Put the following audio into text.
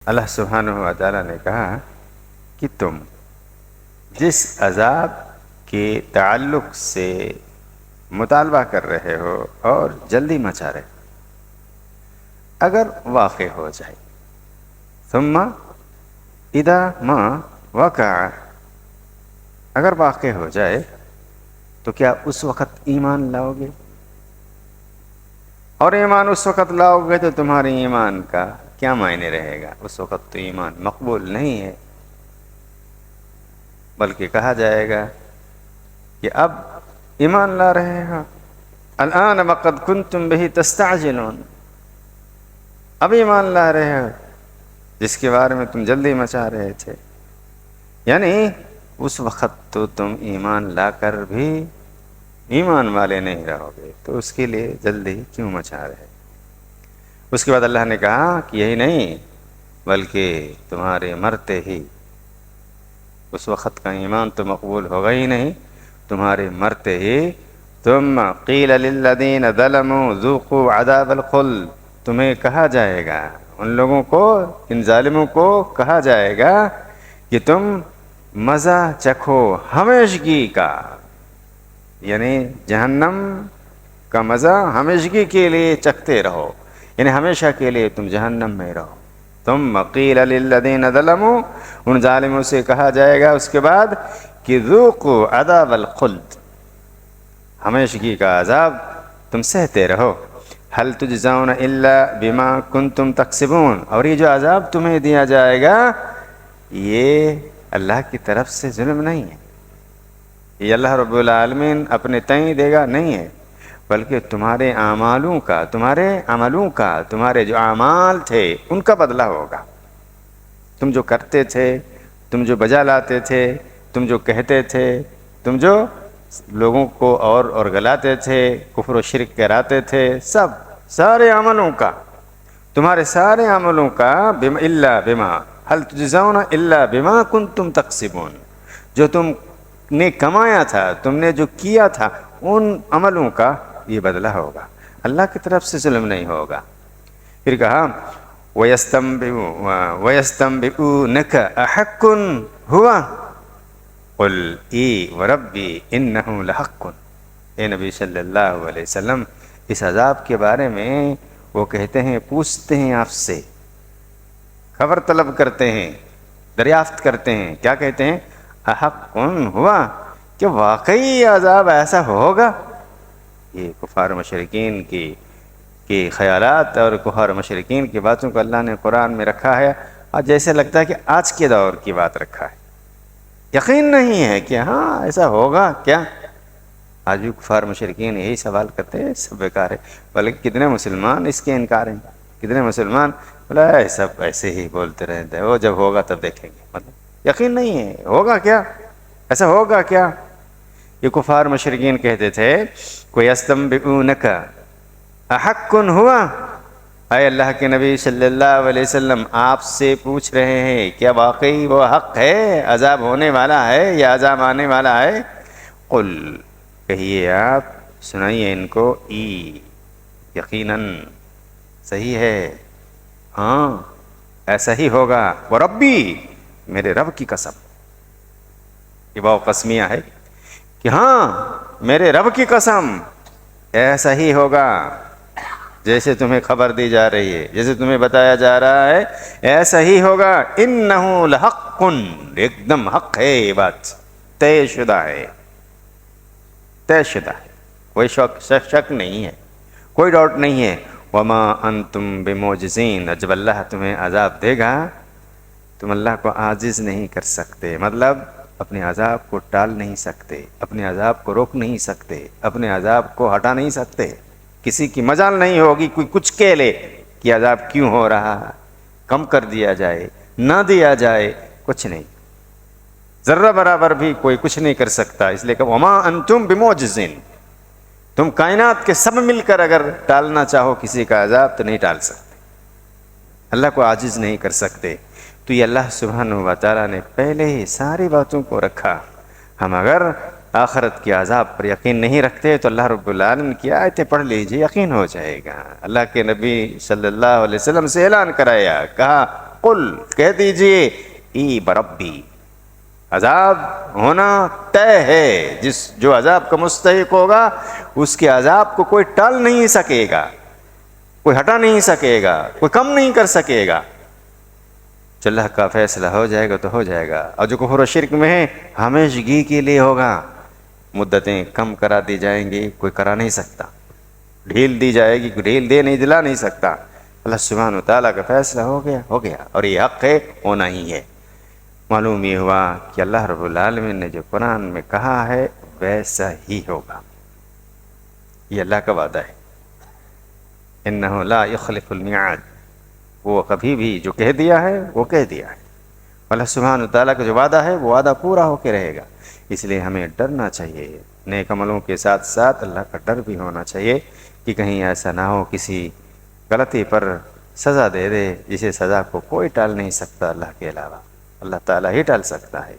اللہ سبحانہ و تعالیٰ نے کہا کہ تم جس عذاب کے تعلق سے مطالبہ کر رہے ہو اور جلدی مچا رہے ہو، اگر واقع ہو جائے، ثم اذا ما وقع، اگر واقع ہو جائے تو کیا اس وقت ایمان لاؤ گے؟ اور ایمان اس وقت لاؤ گے تو تمہارے ایمان کا کیا معنی رہے گا؟ اس وقت تو ایمان مقبول نہیں ہے، بلکہ کہا جائے گا کہ اب ایمان لا رہے ہو، الآن وقد کنتم بہ تستعجلون، اب ایمان لا رہے ہو جس کے بارے میں تم جلدی مچا رہے تھے، یعنی اس وقت تو تم ایمان لا کر بھی ایمان والے نہیں رہو گے، تو اس کے لیے جلدی کیوں مچا رہے؟ اس کے بعد اللہ نے کہا کہ یہی نہیں بلکہ تمہارے مرتے ہی، اس وقت کا ایمان تو مقبول ہوگا ہی نہیں، تمہارے مرتے ہی ثم قیل للذین ظلموا ذوقوا عذاب الخلد، تمہیں کہا جائے گا، ان لوگوں کو، ان ظالموں کو کہا جائے گا کہ تم مزہ چکھو ہمیشگی کا، یعنی جہنم کا مزہ ہمیشگی کے لیے چکھتے رہو، یعنی ہمیشہ کے لیے تم جہنم میں رہو۔ ثم قیل للذین ظلموا، ان ظالموں سے کہا جائے گا اس کے بعد کہ ذوقوا عذاب الخلد، ہمیشگی کا عذاب تم سہتے رہو، هل تجزون الا بما کنتم تکسبون، اور یہ جو عذاب تمہیں دیا جائے گا یہ اللہ کی طرف سے ظلم نہیں ہے، یہ اللہ رب العالمین اپنے تئیں دے گا نہیں ہے، بلکہ تمہارے اعمالوں کا، تمہارے عملوں کا، تمہارے جو اعمال تھے ان کا بدلہ ہوگا، تم جو کرتے تھے، تم جو بجا لاتے تھے، تم جو کہتے تھے، تم جو لوگوں کو اور گلاتے تھے، کفر و شرک کراتے تھے، سارے عملوں کا، تمہارے سارے عملوں کا الا بما هل تجزون الا بما کنتم تکسبون، جو تم نے کمایا تھا، تم نے جو کیا تھا، ان عملوں کا یہ بدلہ ہوگا، اللہ کی طرف سے ظلم نہیں ہوگا۔ پھر کہا وَيَسْتَنبِئُونَكَ أَحَقٌّ هُوَ قُلْ اِي وَرَبِّي إِنَّهُ لَحَقٌّ، اے نبی صلی اللہ علیہ وسلم، اس عذاب کے بارے میں وہ کہتے ہیں، پوچھتے ہیں آپ سے، خبر طلب کرتے ہیں، دریافت کرتے ہیں، کیا کہتے ہیں؟ احق ہوا، کہ واقعی عذاب ایسا ہوگا؟ یہ کفار مشرکین کی خیالات اور کفار مشرکین کی باتوں کو اللہ نے قرآن میں رکھا ہے، اور جیسے لگتا ہے کہ آج کے دور کی بات رکھا ہے، یقین نہیں ہے کہ ہاں ایسا ہوگا کیا؟ آج بھی کفار مشرکین یہی سوال کرتے ہیں، سب بیکار ہے، بلکہ کتنے مسلمان اس کے انکار ہیں، کتنے مسلمان بولا سب ایسے ہی بولتے رہتے ہیں، وہ جب ہوگا تب دیکھیں گے، مطلب یقین نہیں ہے، ہوگا کیا؟ ایسا ہوگا کیا؟ یہ کفار مشرکین کہتے تھے وَيَسْتَنبِئُونَكَ أَحَقٌّ هُوَ، اے اللہ کے نبی صلی اللہ علیہ وسلم، آپ سے پوچھ رہے ہیں کیا واقعی وہ حق ہے، عذاب ہونے والا ہے یا عذاب آنے والا ہے؟ قل، کہیے آپ، سنائیے ان کو، ای، یقیناً صحیح ہے، ہاں ایسا ہی ہوگا، وَرَبِّی، میرے رب کی قسم، یہ واو قسمیہ ہے کہ ہاں میرے رب کی قسم ایسا ہی ہوگا، جیسے تمہیں خبر دی جا رہی ہے، جیسے تمہیں بتایا جا رہا ہے، ایسا ہی ہوگا، انہ لحق، ایک دم حق ہے، یہ بات طے شدہ ہے، طے شدہ ہے، کوئی شک نہیں ہے، کوئی ڈاؤٹ نہیں ہے۔ وما انتم بمعجزین، جب اللہ تمہیں عذاب دے گا تم اللہ کو عاجز نہیں کر سکتے، مطلب اپنے عذاب کو ٹال نہیں سکتے، اپنے عذاب کو روک نہیں سکتے، اپنے عذاب کو ہٹا نہیں سکتے، کسی کی مجال نہیں ہوگی کوئی کچھ کہہ لے کہ عذاب کیوں ہو رہا ہے، کم کر دیا جائے، نہ دیا جائے، کچھ نہیں، ذرہ برابر بھی کوئی کچھ نہیں کر سکتا، اس لیے کہ وما انتم بمعجزین، تم کائنات کے سب مل کر اگر ٹالنا چاہو کسی کا عذاب تو نہیں ٹال سکتے، اللہ کو عاجز نہیں کر سکتے۔ تو یہ اللہ سبحانہ و تعالیٰ نے پہلے ہی ساری باتوں کو رکھا، ہم اگر آخرت کے عذاب پر یقین نہیں رکھتے تو اللہ رب العالمین کی آیتیں پڑھ لیجئے، یقین ہو جائے گا۔ اللہ کے نبی صلی اللہ علیہ وسلم سے اعلان کرایا، کہا قل کہہ دیجئے ای بربی، عذاب ہونا طے ہے، جو عذاب کا مستحق ہوگا اس کے عذاب کو کوئی ٹال نہیں سکے گا، کوئی ہٹا نہیں سکے گا، کوئی کم نہیں کر سکے گا۔ جو اللہ کا فیصلہ ہو جائے گا تو ہو جائے گا، اور جو کفر و شرک میں ہے ہمیشگی کے لیے ہوگا، مدتیں کم کرا دی جائیں گی، کوئی کرا نہیں سکتا، ڈھیل دی جائے گی، کوئی ڈھیل دلا نہیں سکتا۔ اللہ سبحانہ و تعالیٰ کا فیصلہ ہو گیا، اور یہ حق ہے، ہونا ہی ہے۔ معلوم یہ ہوا کہ اللہ رب العالمین نے جو قرآن میں کہا ہے ویسا ہی ہوگا، یہ اللہ کا وعدہ ہے۔ انہ لا یخلف المیعاد، وہ کبھی بھی جو کہہ دیا ہے وہ کہہ دیا ہے۔ اللہ سبحانہ تعالیٰ کا جو وعدہ ہے وہ وعدہ پورا ہو کے رہے گا، اس لیے ہمیں ڈرنا چاہیے، نیک عملوں کے ساتھ ساتھ اللہ کا ڈر بھی ہونا چاہیے کہ کہیں ایسا نہ ہو کسی غلطی پر سزا دے دے جسے سزا کو کوئی ٹال نہیں سکتا اللہ کے علاوہ، اللہ تعالیٰ ہی ٹال سکتا ہے۔